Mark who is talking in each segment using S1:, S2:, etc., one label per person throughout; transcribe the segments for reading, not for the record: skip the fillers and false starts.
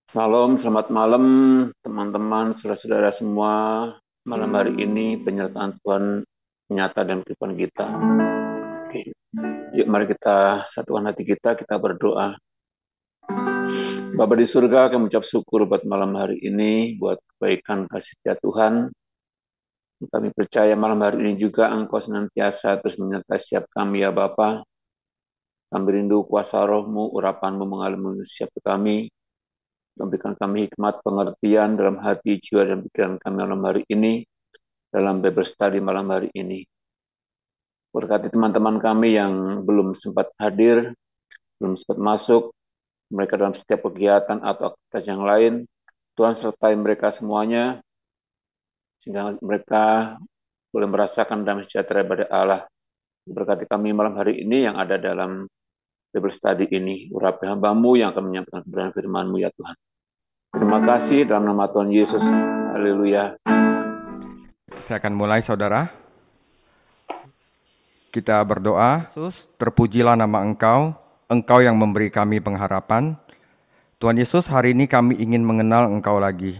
S1: Salam, selamat malam teman-teman, saudara-saudara semua. Malam hari ini penyertaan Tuhan nyata dalam kehidupan kita. Oke. Yuk mari kita satukan hati kita berdoa. Bapa di surga, kami ucap syukur buat malam hari ini, buat kebaikan kasih setia Tuhan. Kami percaya malam hari ini juga Engkau senantiasa terus menyertai setiap kami ya Bapa. Kami rindu kuasa roh-Mu, urapan-Mu mengalir setiap kami. Memberikan kami hikmat pengertian dalam hati, jiwa, dan pikiran kami malam hari ini, dalam Bible Study malam hari ini. Berkati teman-teman kami yang belum sempat hadir, belum sempat masuk, mereka dalam setiap kegiatan atau aktivitas yang lain, Tuhan sertai mereka semuanya, sehingga mereka boleh merasakan damai sejahtera daripada Allah. Berkati kami malam hari ini yang ada dalam Bible Study ini, urapi hamba-Mu yang akan menyampaikan kebenaran firman-Mu ya Tuhan. Terima kasih dalam nama Tuhan Yesus. Haleluya.
S2: Saya akan mulai, saudara. Kita berdoa. Yesus, terpujilah nama Engkau, Engkau yang memberi kami pengharapan. Tuhan Yesus, hari ini kami ingin mengenal Engkau lagi,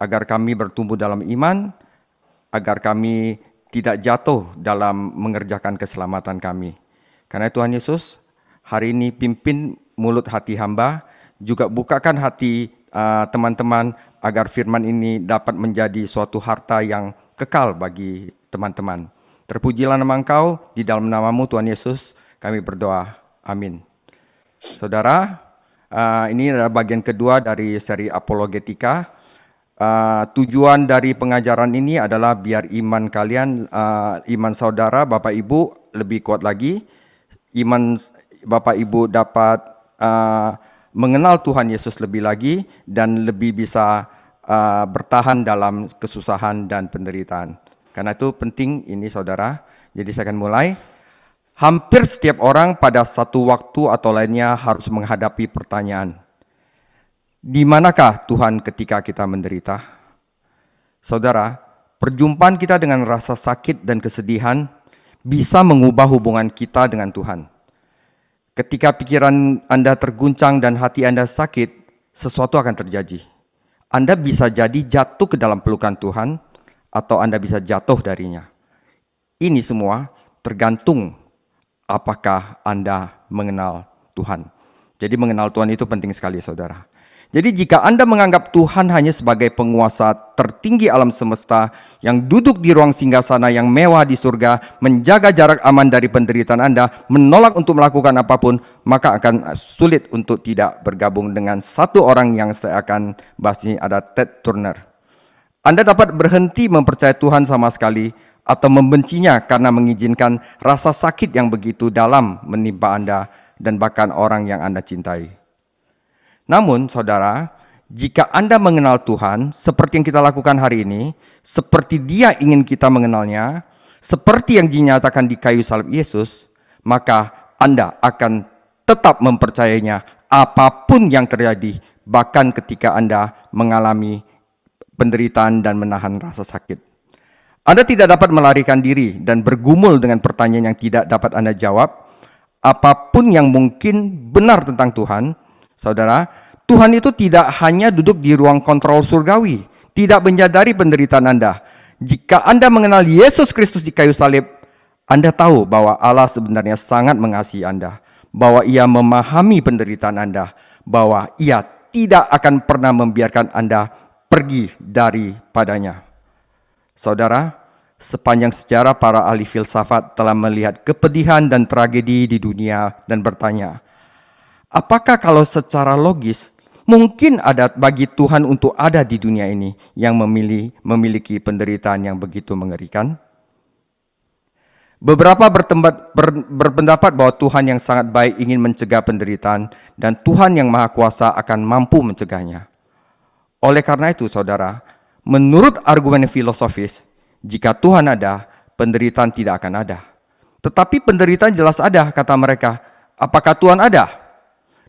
S2: agar kami bertumbuh dalam iman, agar kami tidak jatuh dalam mengerjakan keselamatan kami. Karena Tuhan Yesus, hari ini pimpin mulut hati hamba, juga bukakan hati teman-teman agar firman ini dapat menjadi suatu harta yang kekal bagi teman-teman. Terpujilah nama Engkau, di dalam nama-Mu Tuhan Yesus kami berdoa. Amin. Saudara, ini adalah bagian kedua dari seri Apologetika. Tujuan dari pengajaran ini adalah biar iman kalian, iman saudara, Bapak Ibu lebih kuat lagi. Iman Bapak Ibu dapat mengenal Tuhan Yesus lebih lagi dan lebih bisa bertahan dalam kesusahan dan penderitaan. Karena itu penting ini saudara. Jadi saya akan mulai. Hampir setiap orang pada satu waktu atau lainnya harus menghadapi pertanyaan, di manakah Tuhan ketika kita menderita? Saudara, perjumpaan kita dengan rasa sakit dan kesedihan bisa mengubah hubungan kita dengan Tuhan. Ketika pikiran Anda terguncang dan hati Anda sakit, sesuatu akan terjadi. Anda bisa jadi jatuh ke dalam pelukan Tuhan, atau Anda bisa jatuh darinya. Ini semua tergantung apakah Anda mengenal Tuhan. Jadi mengenal Tuhan itu penting sekali, saudara. Jadi jika Anda menganggap Tuhan hanya sebagai penguasa tertinggi alam semesta yang duduk di ruang singgasana yang mewah di surga, menjaga jarak aman dari penderitaan Anda, menolak untuk melakukan apapun, maka akan sulit untuk tidak bergabung dengan satu orang yang saya akan bahas ini, ada Ted Turner. Anda dapat berhenti mempercayai Tuhan sama sekali atau membencinya karena mengizinkan rasa sakit yang begitu dalam menimpa Anda dan bahkan orang yang Anda cintai. Namun, saudara, jika Anda mengenal Tuhan seperti yang kita lakukan hari ini, seperti Dia ingin kita mengenalnya, seperti yang dinyatakan di kayu salib Yesus, maka Anda akan tetap mempercayainya apapun yang terjadi, bahkan ketika Anda mengalami penderitaan dan menahan rasa sakit. Anda tidak dapat melarikan diri dan bergumul dengan pertanyaan yang tidak dapat Anda jawab. Apapun yang mungkin benar tentang Tuhan, saudara, Tuhan itu tidak hanya duduk di ruang kontrol surgawi, tidak menyadari penderitaan Anda. Jika Anda mengenal Yesus Kristus di kayu salib, Anda tahu bahwa Allah sebenarnya sangat mengasihi Anda, bahwa Ia memahami penderitaan Anda, bahwa Ia tidak akan pernah membiarkan Anda pergi daripadanya. Saudara, sepanjang sejarah para ahli filsafat telah melihat kepedihan dan tragedi di dunia dan bertanya, apakah kalau secara logis mungkin ada bagi Tuhan untuk ada di dunia ini yang memiliki penderitaan yang begitu mengerikan? Beberapa berpendapat bahwa Tuhan yang sangat baik ingin mencegah penderitaan dan Tuhan yang Maha Kuasa akan mampu mencegahnya. Oleh karena itu, saudara, menurut argumen filosofis, jika Tuhan ada, penderitaan tidak akan ada. Tetapi penderitaan jelas ada, kata mereka. Apakah Tuhan ada?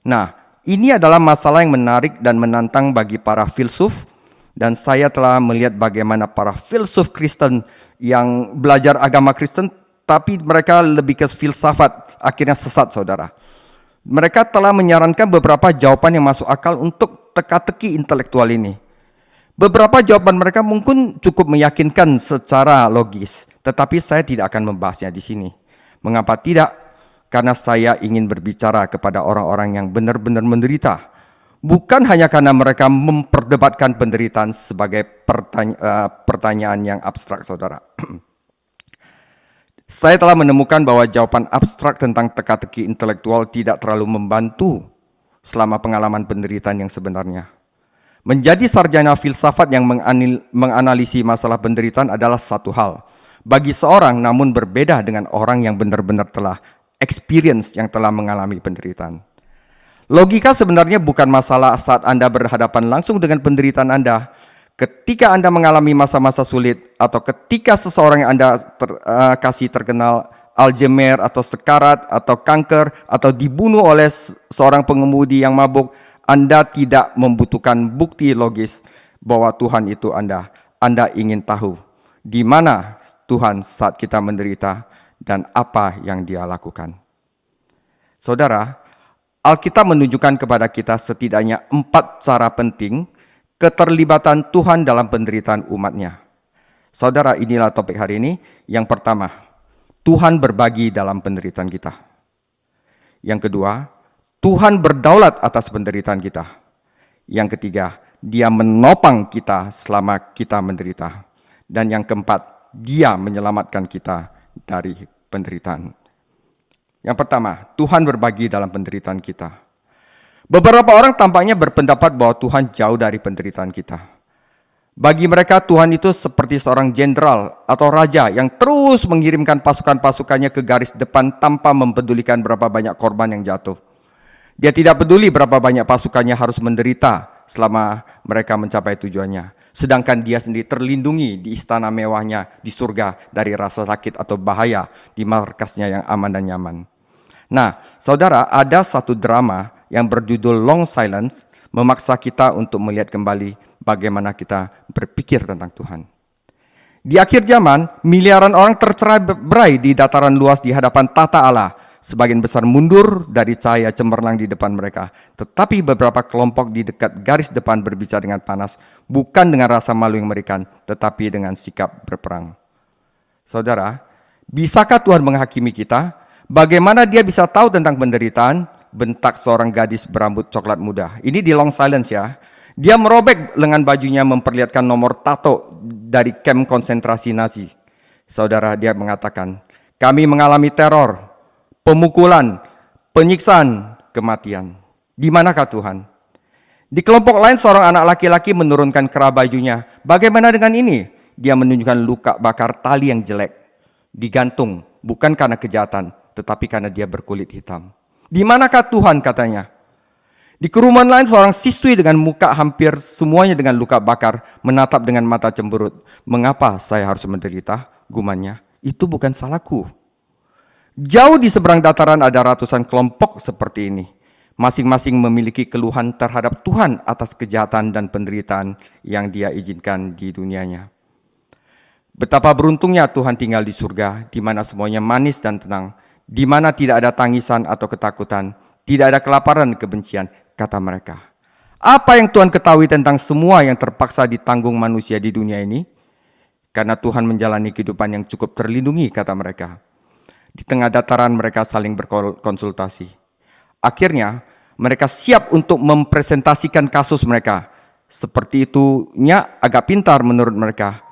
S2: Nah, ini adalah masalah yang menarik dan menantang bagi para filsuf, dan saya telah melihat bagaimana para filsuf Kristen yang belajar agama Kristen, tapi mereka lebih ke filsafat, akhirnya sesat, saudara. Mereka telah menyarankan beberapa jawaban yang masuk akal untuk teka-teki intelektual ini. Beberapa jawaban mereka mungkin cukup meyakinkan secara logis, tetapi saya tidak akan membahasnya di sini. Mengapa tidak? Karena saya ingin berbicara kepada orang-orang yang benar-benar menderita. Bukan hanya karena mereka memperdebatkan penderitaan sebagai pertanyaan yang abstrak, saudara. Saya telah menemukan bahwa jawaban abstrak tentang teka-teki intelektual tidak terlalu membantu selama pengalaman penderitaan yang sebenarnya. Menjadi sarjana filsafat yang menganalisi masalah penderitaan adalah satu hal. Bagi seorang, namun berbeda dengan orang yang benar-benar telah experience, yang telah mengalami penderitaan. Logika sebenarnya bukan masalah saat Anda berhadapan langsung dengan penderitaan Anda. Ketika Anda mengalami masa-masa sulit, atau ketika seseorang yang Anda kasih terkenal Alzheimer, atau sekarat, atau kanker, atau dibunuh oleh seorang pengemudi yang mabuk, Anda tidak membutuhkan bukti logis bahwa Tuhan itu Anda. Anda ingin tahu di mana Tuhan saat kita menderita dan apa yang Dia lakukan. Saudara, Alkitab menunjukkan kepada kita setidaknya 4 cara penting keterlibatan Tuhan dalam penderitaan umatnya. Saudara, inilah topik hari ini. Yang pertama, Tuhan berbagi dalam penderitaan kita. Yang kedua, Tuhan berdaulat atas penderitaan kita. Yang ketiga, Dia menopang kita selama kita menderita. Dan yang keempat, Dia menyelamatkan kita dari penderitaan. Yang pertama, Tuhan berbagi dalam penderitaan kita. Beberapa orang tampaknya berpendapat bahwa Tuhan jauh dari penderitaan kita. Bagi mereka Tuhan itu seperti seorang jenderal atau raja yang terus mengirimkan pasukan-pasukannya ke garis depan tanpa mempedulikan berapa banyak korban yang jatuh. Dia tidak peduli berapa banyak pasukannya harus menderita selama mereka mencapai tujuannya. Sedangkan dia sendiri terlindungi di istana mewahnya di surga dari rasa sakit atau bahaya di markasnya yang aman dan nyaman. Nah, saudara, ada satu drama yang berjudul Long Silence memaksa kita untuk melihat kembali bagaimana kita berpikir tentang Tuhan. Di akhir zaman, miliaran orang tercerai-berai di dataran luas di hadapan tata Allah. Sebagian besar mundur dari cahaya cemerlang di depan mereka. Tetapi beberapa kelompok di dekat garis depan berbicara dengan panas, bukan dengan rasa malu yang mengerikan, tetapi dengan sikap berperang. Saudara, bisakah Tuhan menghakimi kita? Bagaimana Dia bisa tahu tentang penderitaan? Bentak seorang gadis berambut coklat muda. Ini di Long Silence ya. Dia merobek lengan bajunya memperlihatkan nomor tato dari kamp konsentrasi Nazi. Saudara, dia mengatakan, kami mengalami teror, pemukulan, penyiksaan, kematian. Di manakah Tuhan? Di kelompok lain seorang anak laki-laki menurunkan kerah bajunya. Bagaimana dengan ini? Dia menunjukkan luka bakar tali yang jelek. Digantung, bukan karena kejahatan, tetapi karena dia berkulit hitam. Di manakah Tuhan, katanya? Di kerumunan lain seorang siswi dengan muka hampir semuanya dengan luka bakar menatap dengan mata cemberut. Mengapa saya harus menderita? Gumannya, itu bukan salahku. Jauh di seberang dataran ada ratusan kelompok seperti ini. Masing-masing memiliki keluhan terhadap Tuhan atas kejahatan dan penderitaan yang Dia izinkan di dunianya. Betapa beruntungnya Tuhan tinggal di surga, di mana semuanya manis dan tenang, di mana tidak ada tangisan atau ketakutan, tidak ada kelaparan, kebencian, kata mereka. Apa yang Tuhan ketahui tentang semua yang terpaksa ditanggung manusia di dunia ini? Karena Tuhan menjalani kehidupan yang cukup terlindungi, kata mereka. Di tengah dataran mereka saling berkonsultasi. Akhirnya mereka siap untuk mempresentasikan kasus mereka. Seperti itunya agak pintar menurut mereka.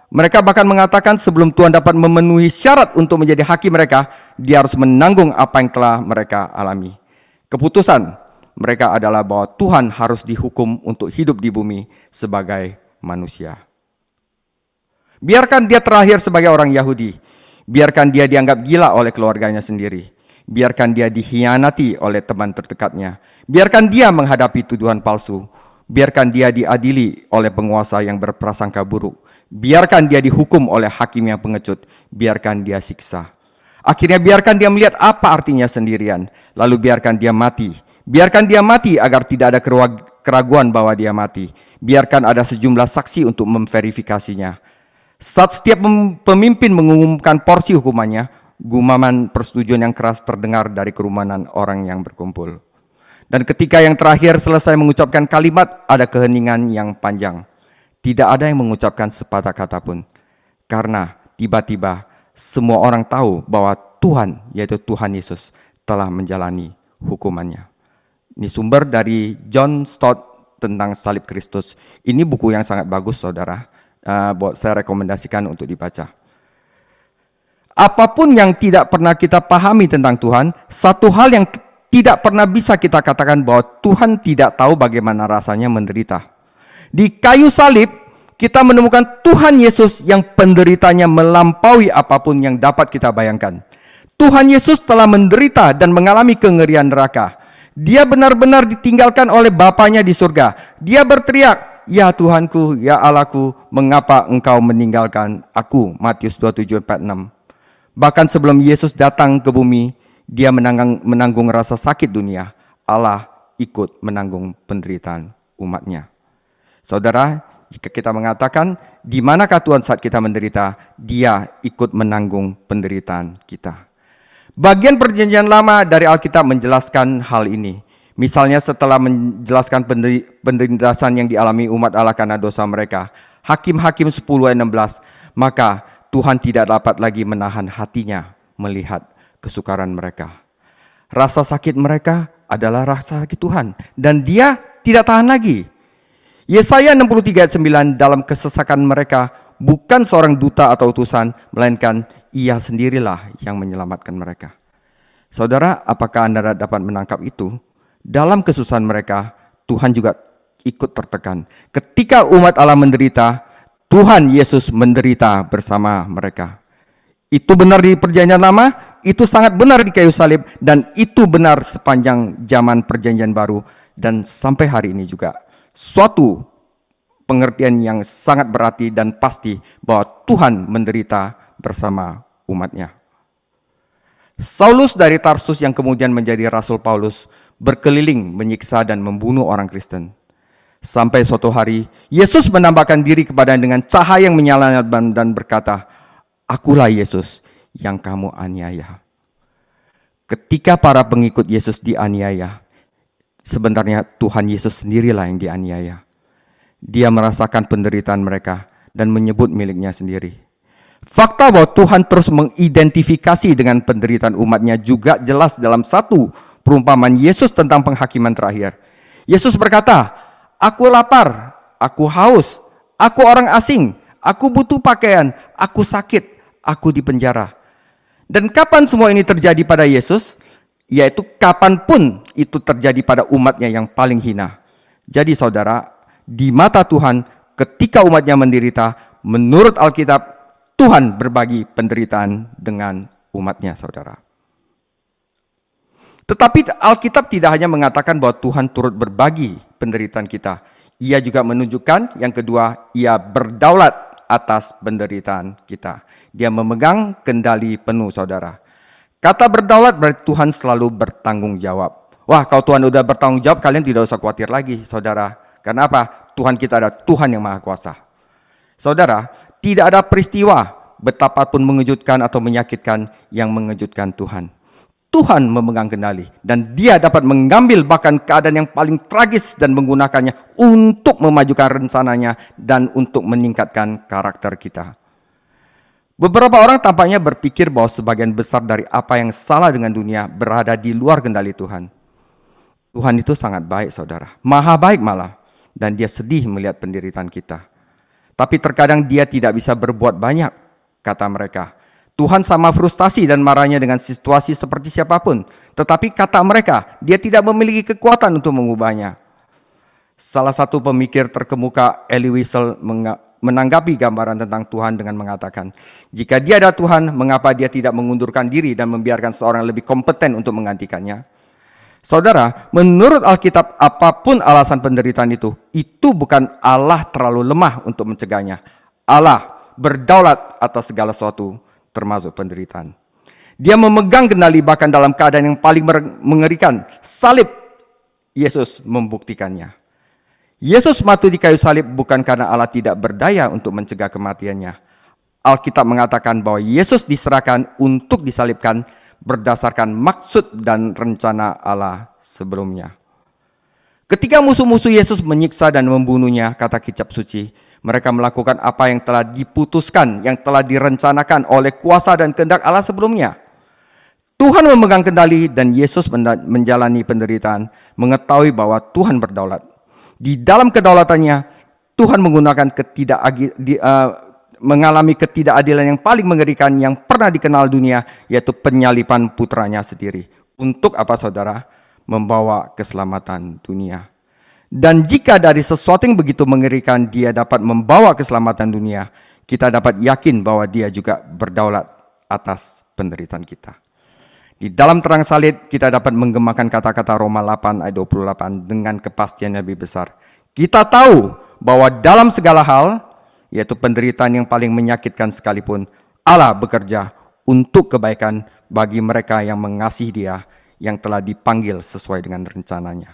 S2: Mereka bahkan mengatakan sebelum Tuhan dapat memenuhi syarat untuk menjadi hakim mereka, Dia harus menanggung apa yang telah mereka alami. Keputusan mereka adalah bahwa Tuhan harus dihukum untuk hidup di bumi sebagai manusia. Biarkan dia terakhir sebagai orang Yahudi. Biarkan dia dianggap gila oleh keluarganya sendiri. Biarkan dia dikhianati oleh teman terdekatnya. Biarkan dia menghadapi tuduhan palsu. Biarkan dia diadili oleh penguasa yang berprasangka buruk. Biarkan dia dihukum oleh hakim yang pengecut. Biarkan dia siksa. Akhirnya biarkan dia melihat apa artinya sendirian. Lalu biarkan dia mati. Biarkan dia mati agar tidak ada keraguan bahwa dia mati. Biarkan ada sejumlah saksi untuk memverifikasinya. Saat setiap pemimpin mengumumkan porsi hukumannya, gumaman persetujuan yang keras terdengar dari kerumunan orang yang berkumpul. Dan ketika yang terakhir selesai mengucapkan kalimat, ada keheningan yang panjang. Tidak ada yang mengucapkan sepatah kata pun. Karena tiba-tiba semua orang tahu bahwa Tuhan, yaitu Tuhan Yesus, telah menjalani hukumannya. Ini sumber dari John Stott tentang salib Kristus. Ini buku yang sangat bagus, saudara. Saya rekomendasikan untuk dibaca. Apapun yang tidak pernah kita pahami tentang Tuhan, satu hal yang tidak pernah bisa kita katakan bahwa Tuhan tidak tahu bagaimana rasanya menderita. Di kayu salib, kita menemukan Tuhan Yesus yang penderitanya melampaui apapun yang dapat kita bayangkan. Tuhan Yesus telah menderita dan mengalami kengerian neraka. Dia benar-benar ditinggalkan oleh Bapanya di surga. Dia berteriak, "Ya Tuhanku, ya Allahku, mengapa engkau meninggalkan aku?" Matius 27:46. Bahkan sebelum Yesus datang ke bumi, dia menanggung rasa sakit dunia. Allah ikut menanggung penderitaan umatnya. Saudara, jika kita mengatakan, di manakah Tuhan saat kita menderita? Dia ikut menanggung penderitaan kita. Bagian perjanjian lama dari Alkitab menjelaskan hal ini. Misalnya setelah menjelaskan penindasan yang dialami umat Allah karena dosa mereka. Hakim-Hakim 10:16, maka Tuhan tidak dapat lagi menahan hatinya melihat kesukaran mereka. Rasa sakit mereka adalah rasa sakit Tuhan. Dan dia tidak tahan lagi. Yesaya 63:9, dalam kesesakan mereka, bukan seorang duta atau utusan, melainkan ia sendirilah yang menyelamatkan mereka. Saudara, apakah Anda dapat menangkap itu? Dalam kesusahan mereka, Tuhan juga ikut tertekan. Ketika umat Allah menderita, Tuhan Yesus menderita bersama mereka. Itu benar di perjanjian lama, itu sangat benar di kayu salib, dan itu benar sepanjang zaman perjanjian baru, dan sampai hari ini juga. Suatu pengertian yang sangat berarti dan pasti bahwa Tuhan menderita bersama umatnya. Saulus dari Tarsus yang kemudian menjadi Rasul Paulus berkeliling menyiksa dan membunuh orang Kristen. Sampai suatu hari, Yesus menampakkan diri kepadanya dengan cahaya yang menyala dan berkata, "Akulah Yesus yang kamu aniaya." Ketika para pengikut Yesus dianiaya, sebenarnya Tuhan Yesus sendirilah yang dianiaya. Dia merasakan penderitaan mereka dan menyebut miliknya sendiri. Fakta bahwa Tuhan terus mengidentifikasi dengan penderitaan umatnya juga jelas dalam satu perumpamaan Yesus tentang penghakiman terakhir. Yesus berkata, "Aku lapar, aku haus, aku orang asing, aku butuh pakaian, aku sakit, aku di penjara." Dan kapan semua ini terjadi pada Yesus? Yaitu kapanpun itu terjadi pada umatnya yang paling hina. Jadi saudara, di mata Tuhan ketika umatnya menderita, menurut Alkitab, Tuhan berbagi penderitaan dengan umatnya, saudara. Tetapi Alkitab tidak hanya mengatakan bahwa Tuhan turut berbagi penderitaan kita. Ia juga menunjukkan, yang kedua, ia berdaulat atas penderitaan kita. Dia memegang kendali penuh, saudara. Kata berdaulat berarti Tuhan selalu bertanggung jawab. Wah, kalau Tuhan udah bertanggung jawab, kalian tidak usah khawatir lagi, saudara. Karena apa? Tuhan kita adalah Tuhan yang Maha Kuasa. Saudara, tidak ada peristiwa betapapun mengejutkan atau menyakitkan yang mengejutkan Tuhan. Tuhan memegang kendali dan dia dapat mengambil bahkan keadaan yang paling tragis dan menggunakannya untuk memajukan rencananya dan untuk meningkatkan karakter kita. Beberapa orang tampaknya berpikir bahwa sebagian besar dari apa yang salah dengan dunia berada di luar kendali Tuhan. Tuhan itu sangat baik, saudara. Maha baik malah. Dan dia sedih melihat penderitaan kita. Tapi terkadang dia tidak bisa berbuat banyak, kata mereka. Tuhan sama frustasi dan marahnya dengan situasi seperti siapapun. Tetapi kata mereka, dia tidak memiliki kekuatan untuk mengubahnya. Salah satu pemikir terkemuka, Elie Wiesel, menanggapi gambaran tentang Tuhan dengan mengatakan, jika dia adalah Tuhan, mengapa dia tidak mengundurkan diri dan membiarkan seorang lebih kompeten untuk menggantikannya? Saudara, menurut Alkitab, apapun alasan penderitaan itu bukan Allah terlalu lemah untuk mencegahnya. Allah berdaulat atas segala sesuatu, termasuk penderitaan. Dia memegang kendali bahkan dalam keadaan yang paling mengerikan. Salib, Yesus membuktikannya. Yesus mati di kayu salib bukan karena Allah tidak berdaya untuk mencegah kematiannya. Alkitab mengatakan bahwa Yesus diserahkan untuk disalibkan berdasarkan maksud dan rencana Allah sebelumnya. Ketika musuh-musuh Yesus menyiksa dan membunuhnya, kata kitab suci, mereka melakukan apa yang telah diputuskan, yang telah direncanakan oleh kuasa dan kehendak Allah sebelumnya. Tuhan memegang kendali dan Yesus menjalani penderitaan, mengetahui bahwa Tuhan berdaulat. Di dalam kedaulatannya, Tuhan menggunakan mengalami ketidakadilan yang paling mengerikan yang pernah dikenal dunia, yaitu penyaliban putranya sendiri. Untuk apa, saudara? Membawa keselamatan dunia. Dan jika dari sesuatu yang begitu mengerikan dia dapat membawa keselamatan dunia, kita dapat yakin bahwa dia juga berdaulat atas penderitaan kita. Di dalam terang salib kita dapat menggemakan kata-kata Roma 8 ayat 28 dengan kepastian yang lebih besar. Kita tahu bahwa dalam segala hal, yaitu penderitaan yang paling menyakitkan sekalipun, Allah bekerja untuk kebaikan bagi mereka yang mengasihi Dia, yang telah dipanggil sesuai dengan rencananya.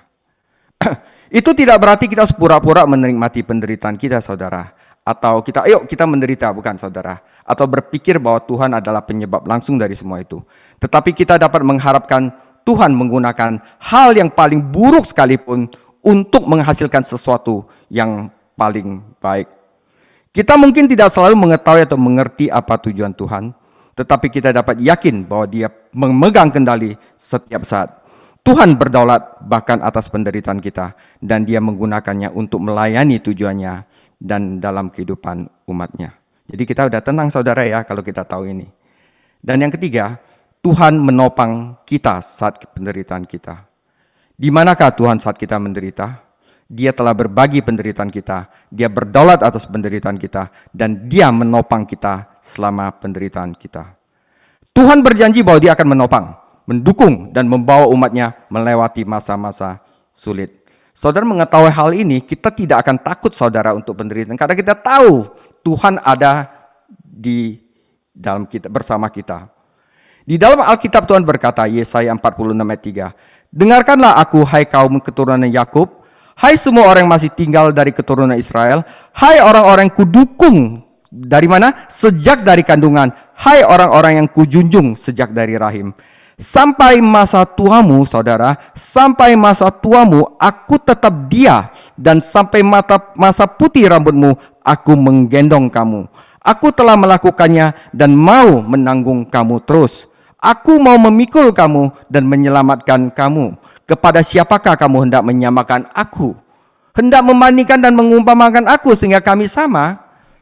S2: Itu tidak berarti kita sepura-pura menikmati penderitaan kita, saudara. Atau kita menderita, bukan, saudara. Atau berpikir bahwa Tuhan adalah penyebab langsung dari semua itu. Tetapi kita dapat mengharapkan Tuhan menggunakan hal yang paling buruk sekalipun untuk menghasilkan sesuatu yang paling baik. Kita mungkin tidak selalu mengetahui atau mengerti apa tujuan Tuhan, tetapi kita dapat yakin bahwa Dia memegang kendali setiap saat. Tuhan berdaulat bahkan atas penderitaan kita, dan Dia menggunakannya untuk melayani tujuannya dan dalam kehidupan umatnya. Jadi kita udah tenang, saudara, ya, kalau kita tahu ini. Dan yang ketiga, Tuhan menopang kita saat penderitaan kita. Di manakah Tuhan saat kita menderita? Dia telah berbagi penderitaan kita, Dia berdaulat atas penderitaan kita, dan Dia menopang kita selama penderitaan kita. Tuhan berjanji bahwa Dia akan menopang, mendukung, dan membawa umatnya melewati masa-masa sulit. Saudara mengetahui hal ini, kita tidak akan takut, saudara, untuk penderitaan, karena kita tahu Tuhan ada di dalam kita, bersama kita. Di dalam Alkitab Tuhan berkata, Yesaya 46 ayat 3, "Dengarkanlah aku, hai kaum keturunan Yakub, hai semua orang yang masih tinggal dari keturunan Israel, hai orang-orang yang kudukung dari mana? Sejak dari kandungan, hai orang-orang yang kujunjung sejak dari rahim. Sampai masa tuamu, saudara, sampai masa tuamu aku tetap Dia, dan sampai masa putih rambutmu aku menggendong kamu. Aku telah melakukannya dan mau menanggung kamu terus. Aku mau memikul kamu dan menyelamatkan kamu. Kepada siapakah kamu hendak menyamakan aku? Hendak membandingkan dan mengumpamakan aku sehingga kami sama?"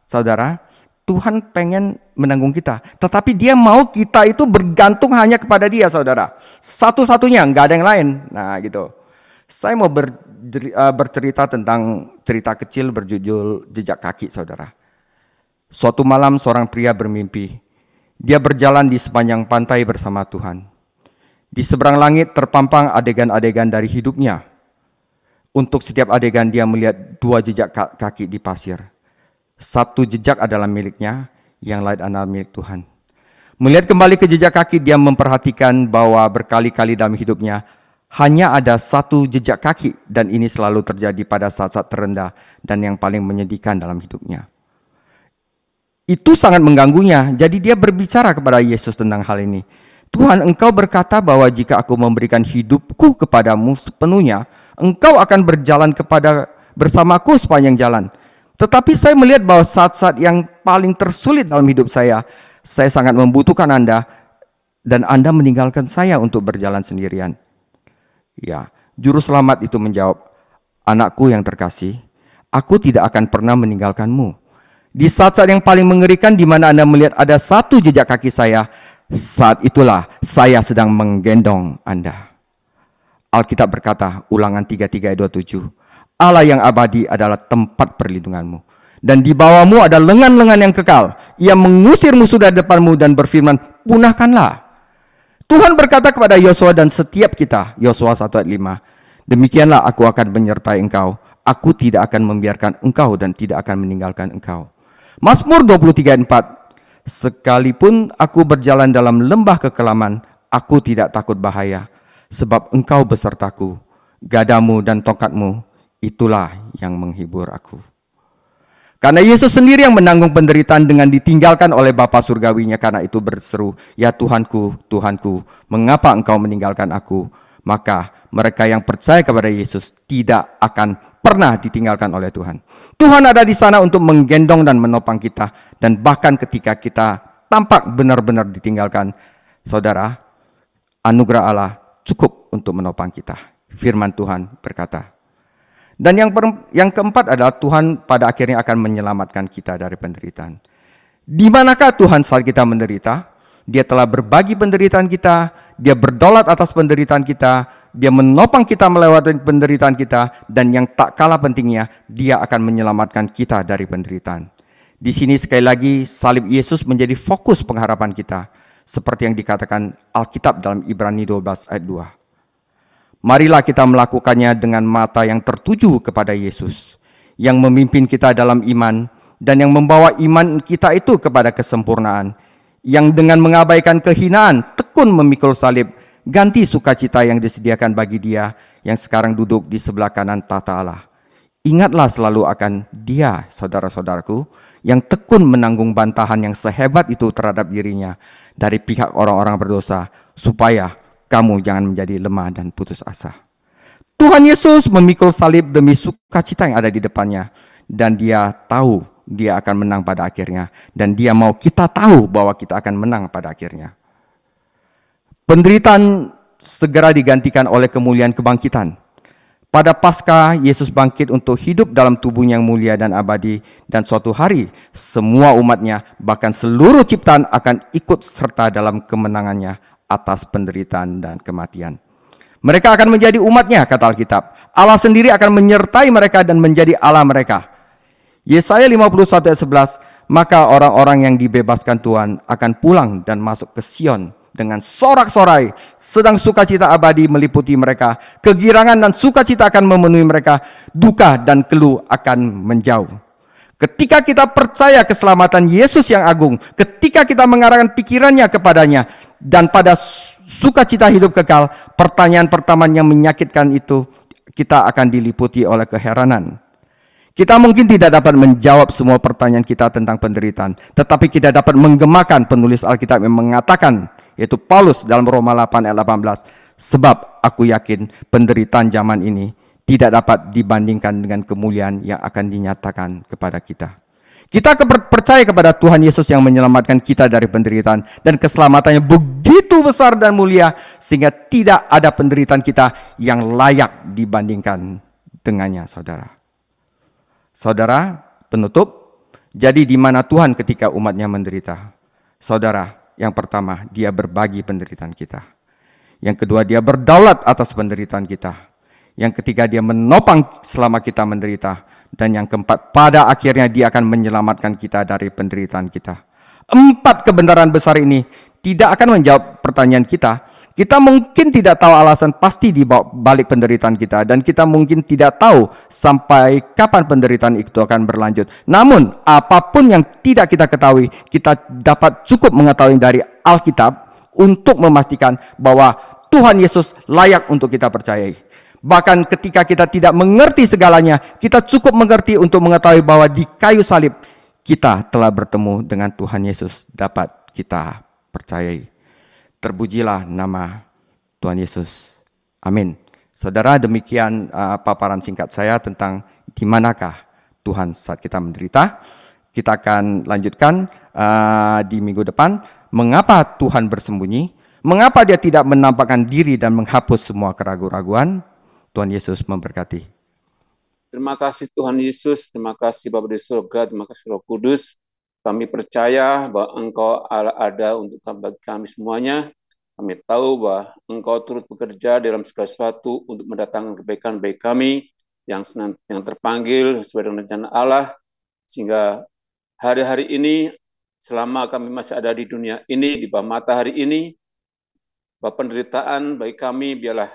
S2: Saudara, Tuhan pengen menanggung kita, tetapi Dia mau kita itu bergantung hanya kepada Dia, saudara. Satu-satunya, nggak ada yang lain. Nah, gitu. Saya mau bercerita tentang cerita kecil berjudul Jejak Kaki, saudara. Suatu malam seorang pria bermimpi. Dia berjalan di sepanjang pantai bersama Tuhan. Di seberang langit terpampang adegan-adegan dari hidupnya. Untuk setiap adegan dia melihat 2 jejak kaki di pasir. 1 jejak adalah miliknya, yang lain adalah milik Tuhan. Melihat kembali ke jejak kaki, dia memperhatikan bahwa berkali-kali dalam hidupnya hanya ada 1 jejak kaki, dan ini selalu terjadi pada saat-saat terendah dan yang paling menyedihkan dalam hidupnya. Itu sangat mengganggunya, jadi dia berbicara kepada Yesus tentang hal ini. "Tuhan, Engkau berkata bahwa jika aku memberikan hidupku kepadamu sepenuhnya, Engkau akan berjalan bersamaku sepanjang jalan. Tetapi saya melihat bahwa saat-saat yang paling tersulit dalam hidup saya sangat membutuhkan Anda, dan Anda meninggalkan saya untuk berjalan sendirian." Ya, juru selamat itu menjawab, "Anakku yang terkasih, aku tidak akan pernah meninggalkanmu. Di saat-saat yang paling mengerikan di mana Anda melihat ada 1 jejak kaki saya, saat itulah saya sedang menggendong Anda." Alkitab berkata, Ulangan 33 ayat 27, "Allah yang abadi adalah tempat perlindunganmu, dan di bawahmu ada lengan-lengan yang kekal. Ia mengusir musuh dari depanmu dan berfirman, punahkanlah." Tuhan berkata kepada Yosua dan setiap kita, Yosua 1 ayat 5, "Demikianlah aku akan menyertai engkau. Aku tidak akan membiarkan engkau dan tidak akan meninggalkan engkau." Mazmur 23 ayat 4, "Sekalipun aku berjalan dalam lembah kekelaman, aku tidak takut bahaya, sebab engkau besertaku, gadamu dan tongkatmu, itulah yang menghibur aku." Karena Yesus sendiri yang menanggung penderitaan dengan ditinggalkan oleh Bapa surgawinya, karena itu berseru, "Ya Tuhanku, Tuhanku, mengapa engkau meninggalkan aku?" Maka mereka yang percaya kepada Yesus tidak akan pernah ditinggalkan oleh Tuhan. Tuhan ada di sana untuk menggendong dan menopang kita, dan bahkan ketika kita tampak benar-benar ditinggalkan, saudara, anugerah Allah cukup untuk menopang kita. Firman Tuhan berkata. Dan yang keempat adalah Tuhan pada akhirnya akan menyelamatkan kita dari penderitaan. Di manakah Tuhan saat kita menderita? Dia telah berbagi penderitaan kita, Dia berdaulat atas penderitaan kita, Dia menopang kita melewati penderitaan kita, dan yang tak kalah pentingnya, Dia akan menyelamatkan kita dari penderitaan. Di sini sekali lagi salib Yesus menjadi fokus pengharapan kita, seperti yang dikatakan Alkitab dalam Ibrani 12 ayat 2. Marilah kita melakukannya dengan mata yang tertuju kepada Yesus, yang memimpin kita dalam iman, dan yang membawa iman kita itu kepada kesempurnaan, yang dengan mengabaikan kehinaan, tekun memikul salib, ganti sukacita yang disediakan bagi Dia, yang sekarang duduk di sebelah kanan tahta Allah. Ingatlah selalu akan Dia, saudara-saudaraku, yang tekun menanggung bantahan yang sehebat itu terhadap dirinya, dari pihak orang-orang berdosa, supaya kamu jangan menjadi lemah dan putus asa. Tuhan Yesus memikul salib demi sukacita yang ada di depannya, dan Dia tahu Dia akan menang pada akhirnya, dan Dia mau kita tahu bahwa kita akan menang pada akhirnya. Penderitaan segera digantikan oleh kemuliaan kebangkitan. Pada Paskah, Yesus bangkit untuk hidup dalam tubuhnya yang mulia dan abadi, dan suatu hari semua umatnya, bahkan seluruh ciptaan akan ikut serta dalam kemenangannya atas penderitaan dan kematian. Mereka akan menjadi umatnya, kata Alkitab. Allah sendiri akan menyertai mereka dan menjadi Allah mereka. Yesaya 51 ayat 11, maka orang-orang yang dibebaskan Tuhan akan pulang dan masuk ke Sion dengan sorak-sorai, sedang sukacita abadi meliputi mereka. Kegirangan dan sukacita akan memenuhi mereka, duka dan keluh akan menjauh. Ketika kita percaya keselamatan Yesus yang agung, ketika kita mengarahkan pikirannya kepadanya, dan pada sukacita hidup kekal, pertanyaan pertama yang menyakitkan itu, kita akan diliputi oleh keheranan. Kita mungkin tidak dapat menjawab semua pertanyaan kita tentang penderitaan, tetapi kita dapat menggemakan penulis Alkitab yang mengatakan, yaitu Paulus dalam Roma 8 ayat 18, sebab aku yakin penderitaan zaman ini tidak dapat dibandingkan dengan kemuliaan yang akan dinyatakan kepada kita. Kita percaya kepada Tuhan Yesus yang menyelamatkan kita dari penderitaan, dan keselamatannya begitu besar dan mulia sehingga tidak ada penderitaan kita yang layak dibandingkan dengannya, saudara. Saudara, penutup, jadi di mana Tuhan ketika umatnya menderita? Saudara, yang pertama, Dia berbagi penderitaan kita. Yang kedua, Dia berdaulat atas penderitaan kita. Yang ketiga, Dia menopang selama kita menderita. Dan yang keempat, pada akhirnya Dia akan menyelamatkan kita dari penderitaan kita. 4 kebenaran besar ini tidak akan menjawab pertanyaan kita. Kita mungkin tidak tahu alasan pasti di balik penderitaan kita, dan kita mungkin tidak tahu sampai kapan penderitaan itu akan berlanjut. Namun, apapun yang tidak kita ketahui, kita dapat cukup mengetahui dari Alkitab untuk memastikan bahwa Tuhan Yesus layak untuk kita percayai. Bahkan ketika kita tidak mengerti segalanya, kita cukup mengerti untuk mengetahui bahwa di kayu salib kita telah bertemu dengan Tuhan Yesus, dapat kita percayai. Terpujilah nama Tuhan Yesus. Amin. Saudara, demikian paparan singkat saya tentang di manakah Tuhan saat kita menderita. Kita akan lanjutkan di minggu depan, mengapa Tuhan bersembunyi, mengapa Dia tidak menampakkan diri dan menghapus semua keraguan-raguan. Tuhan Yesus memberkati.
S1: Terima kasih Tuhan Yesus, terima kasih Bapa di surga, terima kasih Roh Kudus. Kami percaya bahwa Engkau Allah ada untuk bagi kami semuanya. Kami tahu bahwa Engkau turut bekerja dalam segala sesuatu untuk mendatangkan kebaikan bagi kami yang terpanggil sesuai dengan rencana Allah, sehingga hari-hari ini, selama kami masih ada di dunia ini, di bawah matahari ini, bahwa penderitaan bagi kami, biarlah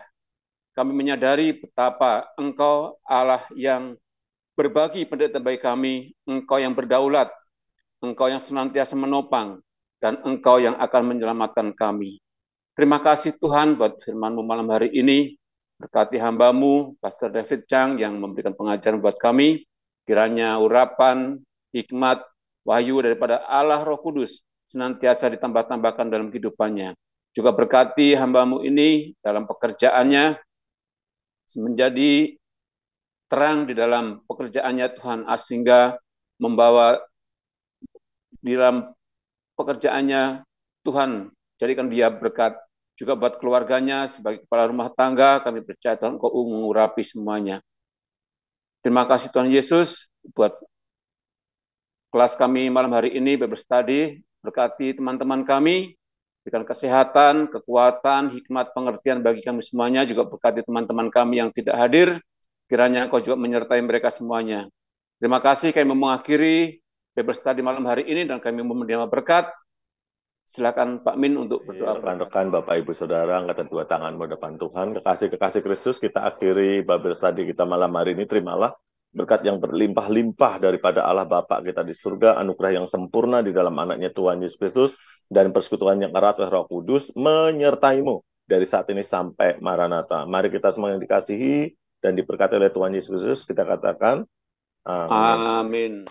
S1: kami menyadari betapa Engkau Allah yang berbagi penderitaan bagi kami, Engkau yang berdaulat, Engkau yang senantiasa menopang, dan Engkau yang akan menyelamatkan kami. Terima kasih Tuhan buat firman-Mu malam hari ini. Berkati hamba-Mu, Pastor David Chang, yang memberikan pengajaran buat kami. Kiranya urapan, hikmat, wahyu daripada Allah Roh Kudus senantiasa ditambah-tambahkan dalam kehidupannya. Juga berkati hamba-Mu ini dalam pekerjaannya, menjadi terang di dalam pekerjaannya Tuhan, sehingga membawa di dalam pekerjaannya Tuhan, jadikan dia berkat juga buat keluarganya sebagai kepala rumah tangga. Kami percaya Tuhan Kau mengurapi semuanya. Terima kasih Tuhan Yesus buat kelas kami malam hari ini, Bible Study. Berkati teman-teman kami, berikan kesehatan, kekuatan, hikmat, pengertian bagi kami semuanya. Juga berkati teman-teman kami yang tidak hadir, kiranya Engkau juga menyertai mereka semuanya. Terima kasih, kami mengakhiri Bible Study malam hari ini dan kami menerima berkat. Silakan Pak Min untuk berdoa.
S3: Rekan-rekan, Bapak, Ibu, Saudara, angkatan dua tanganmu depan Tuhan. Kekasih-kekasih Kristus, kita akhiri Bible Study kita malam hari ini. Terimalah berkat yang berlimpah-limpah daripada Allah Bapa kita di surga, anugerah yang sempurna di dalam anaknya Tuhan Yesus Kristus, dan persekutuan yang erat oleh Roh Kudus menyertaimu dari saat ini sampai Maranatha. Mari kita semua yang dikasihi dan diberkati oleh Tuhan Yesus Kristus, kita katakan,
S1: Amin.